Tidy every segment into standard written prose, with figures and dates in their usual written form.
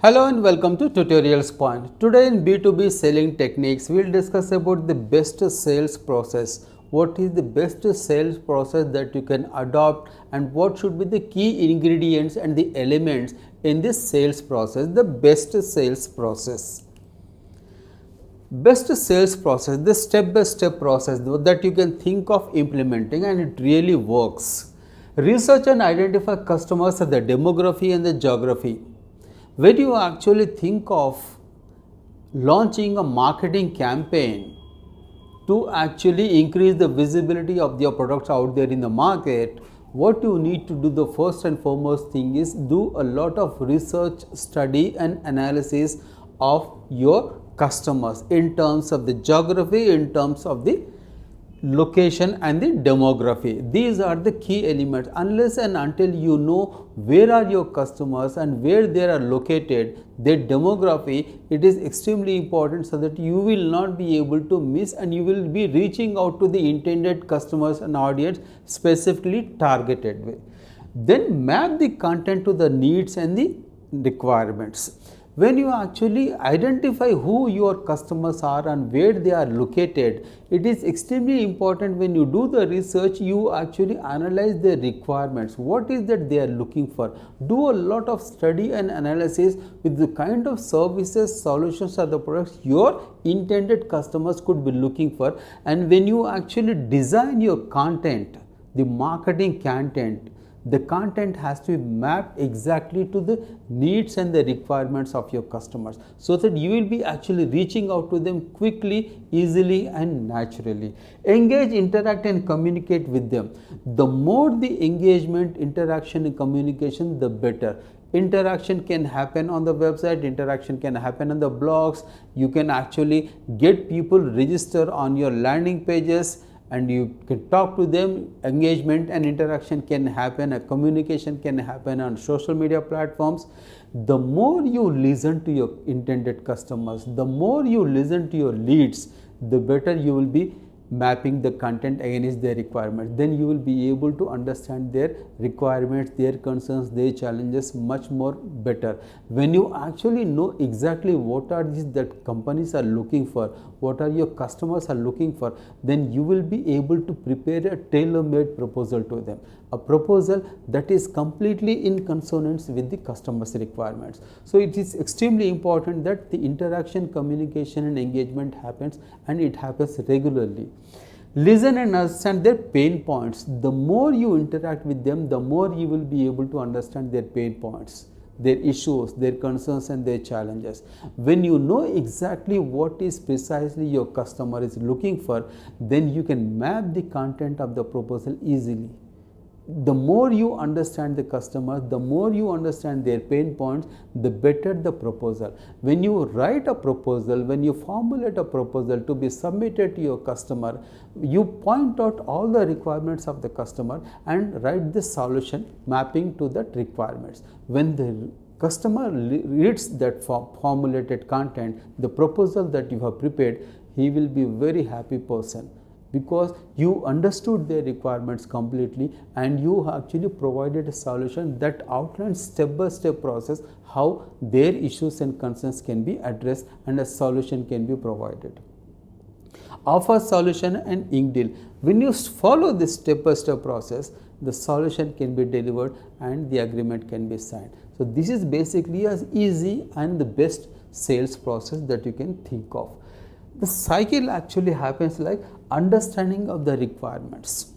Hello and welcome to Tutorialspoint. Today in B2B selling techniques, we will discuss about the best sales process. What is the best sales process that you can adopt and what should be the key ingredients and the elements in this sales process, the best sales process. Best sales process, the step-by-step process that you can think of implementing and it really works. Research and identify customers at the demography and the geography. When you actually think of launching a marketing campaign to actually increase the visibility of your products out there in the market, what you need to do, the first and foremost thing is do a lot of research, study and analysis of your customers in terms of the geography, in terms of the location and the demography. These are the key elements. Unless and until you know where are your customers and where they are located, their demography, it is extremely important so that you will not be able to miss and you will be reaching out to the intended customers and audience specifically targeted way. Then map the content to the needs and the requirements. When you actually identify who your customers are and where they are located, it is extremely important when you do the research, you actually analyze their requirements. What is that they are looking for? Do a lot of study and analysis with the kind of services, solutions or the products your intended customers could be looking for. And when you actually design your content, the marketing content, the content has to be mapped exactly to the needs and the requirements of your customers so that you will be actually reaching out to them quickly, easily and naturally. Engage, interact and communicate with them. The more the engagement, interaction and communication, the better. Interaction can happen on the website, interaction can happen on the blogs. You can actually get people register on your landing pages and you can talk to them. Engagement and interaction can happen, a communication can happen on social media platforms. The more you listen to your intended customers, the more you listen to your leads, the better you will be mapping the content against their requirements. Then you will be able to understand their requirements, their concerns, their challenges much more better. When you actually know exactly what are these that companies are looking for, what are your customers are looking for, then you will be able to prepare a tailor-made proposal to them. A proposal that is completely in consonance with the customer's requirements. So it is extremely important that the interaction, communication and engagement happens and it happens regularly. Listen and understand their pain points. The more you interact with them, the more you will be able to understand their pain points, their issues, their concerns and their challenges. When you know exactly what is precisely your customer is looking for, then you can map the content of the proposal easily. The more you understand the customer, the more you understand their pain points, the better the proposal. When you write a proposal, when you formulate a proposal to be submitted to your customer, you point out all the requirements of the customer and write the solution mapping to that requirements. When the customer reads that formulated content, the proposal that you have prepared, he will be a very happy person, because you understood their requirements completely and you actually provided a solution that outlines step-by-step process how their issues and concerns can be addressed and a solution can be provided. Offer, solution and ink deal. When you follow this step-by-step process, the solution can be delivered and the agreement can be signed. So this is basically as easy and the best sales process that you can think of. The cycle actually happens like understanding of the requirements.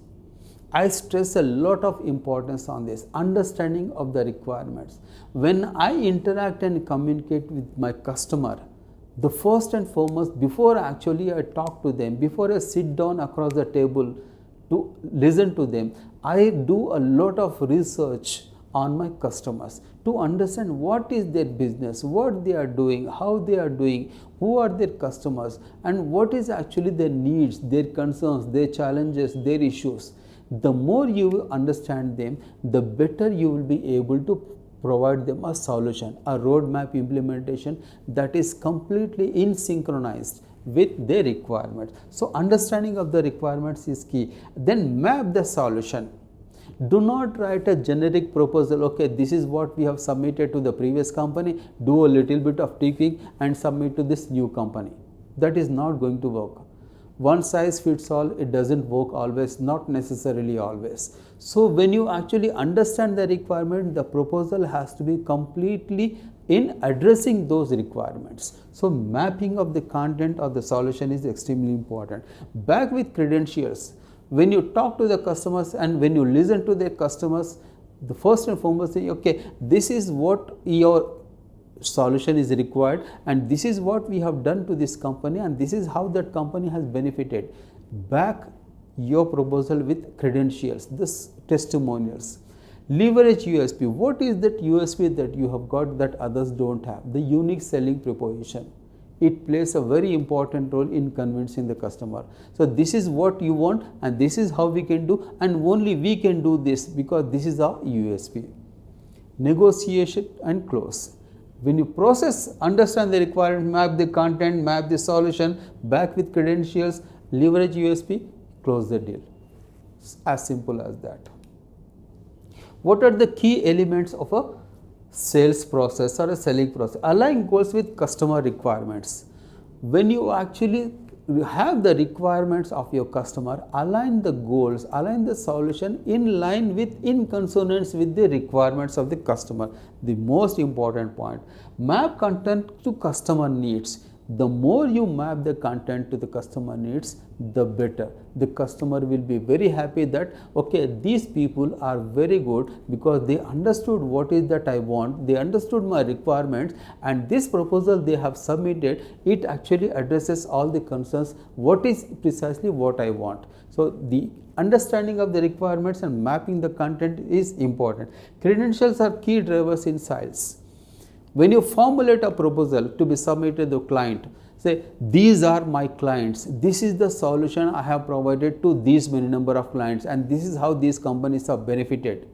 I stress a lot of importance on this, understanding of the requirements. When I interact and communicate with my customer, the first and foremost, before actually I talk to them, before I sit down across the table to listen to them, I do a lot of research on my customers to understand what is their business, what they are doing, how they are doing, who are their customers and what is actually their needs, their concerns, their challenges, their issues. The more you understand them, the better you will be able to provide them a solution, a roadmap implementation that is completely in synchronized with their requirements. So understanding of the requirements is key. Then map the solution. Do not write a generic proposal. Okay, this is what we have submitted to the previous company, do a little bit of tweaking and submit to this new company. That is not going to work. One size fits all, it doesn't work always, not necessarily always. So when you actually understand the requirement, the proposal has to be completely in addressing those requirements. So mapping of the content of the solution is extremely important. Back with credentials, when you talk to the customers and when you listen to the customers, the first and foremost thing, okay, this is what your solution is required and this is what we have done to this company and this is how that company has benefited. Back your proposal with credentials, this testimonials. Leverage USP. What is that USP that you have got that others don't have? The unique selling proposition. It plays a very important role in convincing the customer. So this is what you want and this is how we can do and only we can do this because this is our USP. Negotiation and close. When you process, understand the requirement, map the content, map the solution, back with credentials, leverage USP, close the deal. It's as simple as that. What are the key elements of a sales process or a selling process? Align goals with customer requirements. When you actually have the requirements of your customer, align the goals, align the solution in line with, in consonance with the requirements of the customer. The most important point, map content to customer needs. The more you map the content to the customer needs, the better. The customer will be very happy that, okay, these people are very good because they understood what is that I want, they understood my requirements and this proposal they have submitted, it actually addresses all the concerns, what is precisely what I want. So the understanding of the requirements and mapping the content is important. Credentials are key drivers in sales. When you formulate a proposal to be submitted to the client, say, these are my clients, this is the solution I have provided to these many number of clients and this is how these companies have benefited.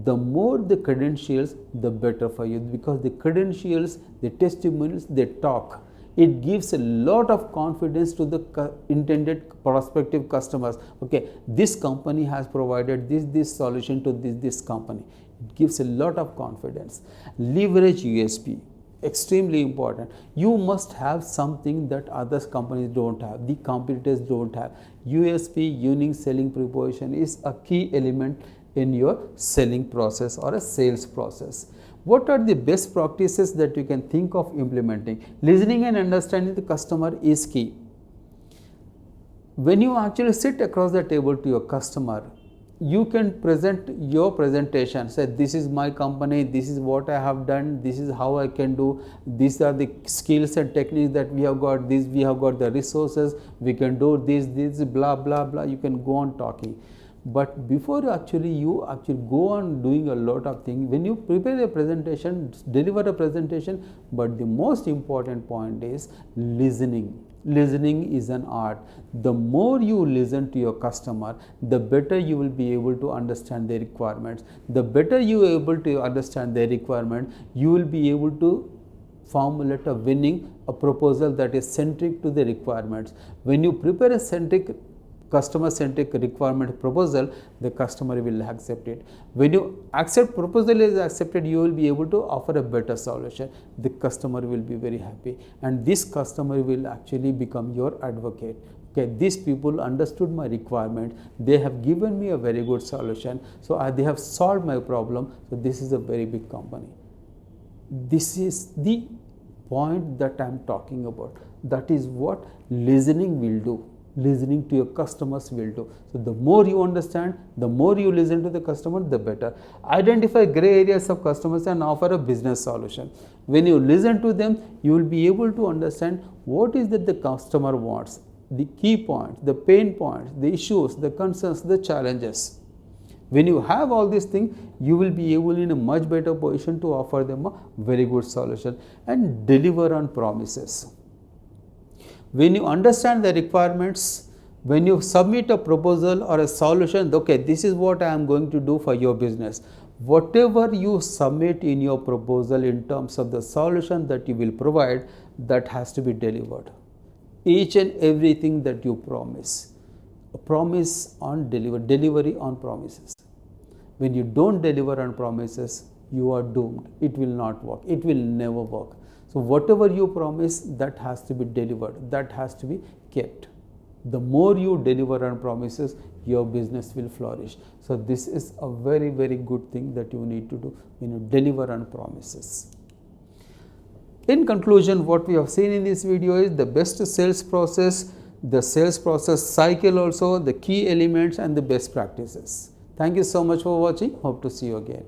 The more the credentials, the better for you because the credentials, the testimonials, they talk. It gives a lot of confidence to the intended prospective customers. Okay, this company has provided this solution to this company. It gives a lot of confidence. Leverage USP, extremely important. You must have something that other companies don't have, the competitors don't have. USP, unique selling proposition, is a key element in your selling process or a sales process. What are the best practices that you can think of implementing? Listening and understanding the customer is key. When you actually sit across the table to your customer, you can present your presentation, say, this is my company, this is what I have done, this is how I can do, these are the skills and techniques that we have got, this we have got the resources, we can do this blah blah blah. You can go on talking. But before you actually go on doing a lot of things, when you prepare a presentation, deliver a presentation, but the most important point is listening. Listening is an art. The more you listen to your customer, the better you will be able to understand their requirements. The better you are able to understand their requirement, you will be able to formulate a proposal that is centric to the requirements. When you prepare a customer-centric requirement proposal, the customer will accept it. When you accept proposal is accepted, you will be able to offer a better solution. The customer will be very happy and this customer will actually become your advocate. Okay, these people understood my requirement, they have given me a very good solution, so they have solved my problem, so this is a very big company. This is the point that I am talking about. That is what listening will do. Listening to your customers will do. So the more you understand, the more you listen to the customer, the better. Identify gray areas of customers and offer a business solution. When you listen to them, you will be able to understand what is that the customer wants, the key points, the pain points, the issues, the concerns, the challenges. When you have all these things, you will be able in a much better position to offer them a very good solution and deliver on promises. When you understand the requirements, when you submit a proposal or a solution, okay, this is what I am going to do for your business. Whatever you submit in your proposal in terms of the solution that you will provide, that has to be delivered. Each and everything that you promise, a promise on delivery on promises. When you don't deliver on promises, you are doomed. It will not work. It will never work. So whatever you promise, that has to be delivered. That has to be kept. The more you deliver on promises, your business will flourish. So this is a very, very good thing that you need to do when you deliver on promises. In conclusion, what we have seen in this video is the best sales process, the sales process cycle also, the key elements and the best practices. Thank you so much for watching. Hope to see you again.